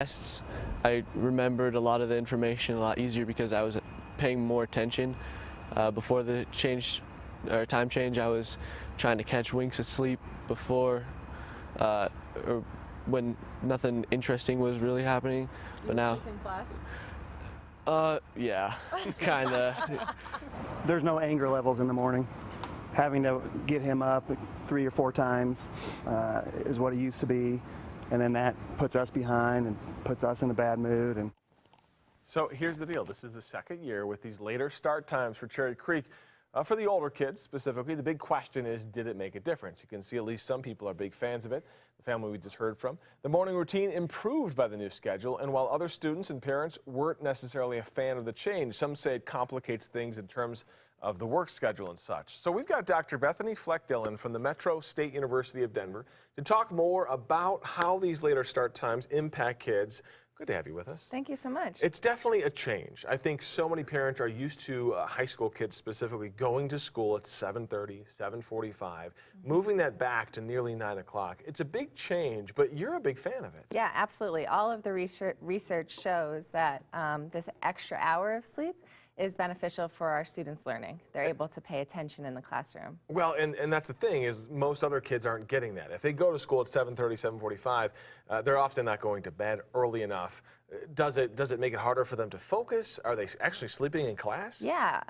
Tests, I remembered a lot of the information a lot easier because I was paying more attention. Before the time change, I was trying to catch winks of sleep before, or when nothing interesting was really happening. But now, sleep in class? Yeah, kinda. There's no anger levels in the morning. Having to get him up 3 or 4 times is what it used to be, and then that puts us behind and puts us in a bad mood. And so here's the deal. This is the second year with these later start times for Cherry Creek. For the older kids specifically, the big question is, did it make a difference? You can see at least some people are big fans of it. The family we just heard from. The morning routine improved by the new schedule, and while other students and parents weren't necessarily a fan of the change, some say it complicates things in terms of the work schedule and such. So we've got Dr. Bethany Fleck-Dillon from the Metro State University of Denver to talk more about how these later start times impact kids. Good to have you with us. Thank you so much. It's definitely a change. I think so many parents are used to high school kids specifically going to school at 7:30, 7:45, moving that back to nearly 9 o'clock. It's a big change, but you're a big fan of it. Yeah, absolutely. All of the research shows that this extra hour of sleep is beneficial for our students' learning. They're able to pay attention in the classroom. Well, and that's the thing is most other kids aren't getting that. If they go to school at 7:30, 7:45, they're often not going to bed early enough. Does it make it harder for them to focus? Are they actually sleeping in class? Yeah,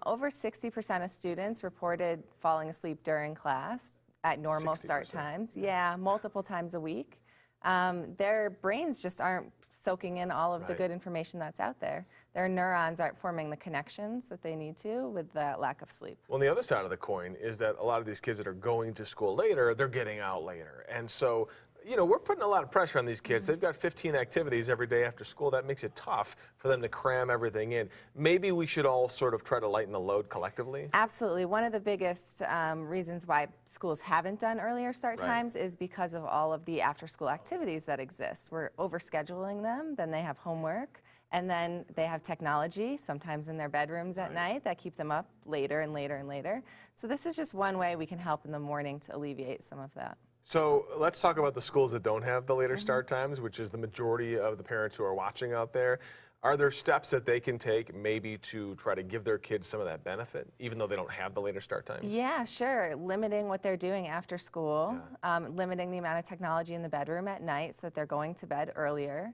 over 60% of students reported falling asleep during class at normal 60%. start times. Yeah, multiple times a week. Their brains just aren't soaking in all of the good information that's out there. Their neurons aren't forming the connections that they need to with the lack of sleep. Well, the other side of the coin is that a lot of these kids that are going to school later, they're getting out later. And so, you know, we're putting a lot of pressure on these kids. They've got 15 activities every day after school. That makes it tough for them to cram everything in. Maybe we should all sort of try to lighten the load collectively. Absolutely. One of the biggest reasons why schools haven't done earlier start times is because of all of the after-school activities that exist. We're overscheduling them, then they have homework, and then they have technology, sometimes in their bedrooms at night, that keep them up later and later and later. So this is just one way we can help in the morning to alleviate some of that. So let's talk about the schools that don't have the later start times, which is the majority of the parents who are watching out there. Are there steps that they can take maybe to try to give their kids some of that benefit, even though they don't have the later start times? Yeah, sure. Limiting what they're doing after school, limiting the amount of technology in the bedroom at night so that they're going to bed earlier.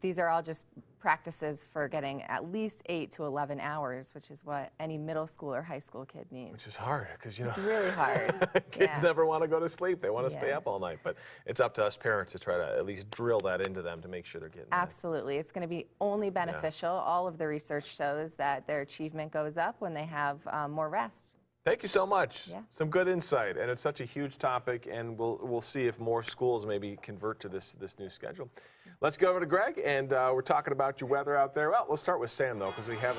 These are all just practices for getting at least 8 to 11 hours, which is what any middle school or high school kid needs. Which is hard, because, you know, it's really hard. kids never want to go to sleep. They want to stay up all night. But it's up to us parents to try to at least drill that into them to make sure they're getting Absolutely. It's going to be only beneficial. All of the research shows that their achievement goes up when they have more rest. Thank you so much. Yeah. Some good insight, and it's such a huge topic, and we'll see if more schools maybe convert to this new schedule. Let's go over to Greg, and we're talking about your weather out there. Well, we'll start with Sam, though, because we have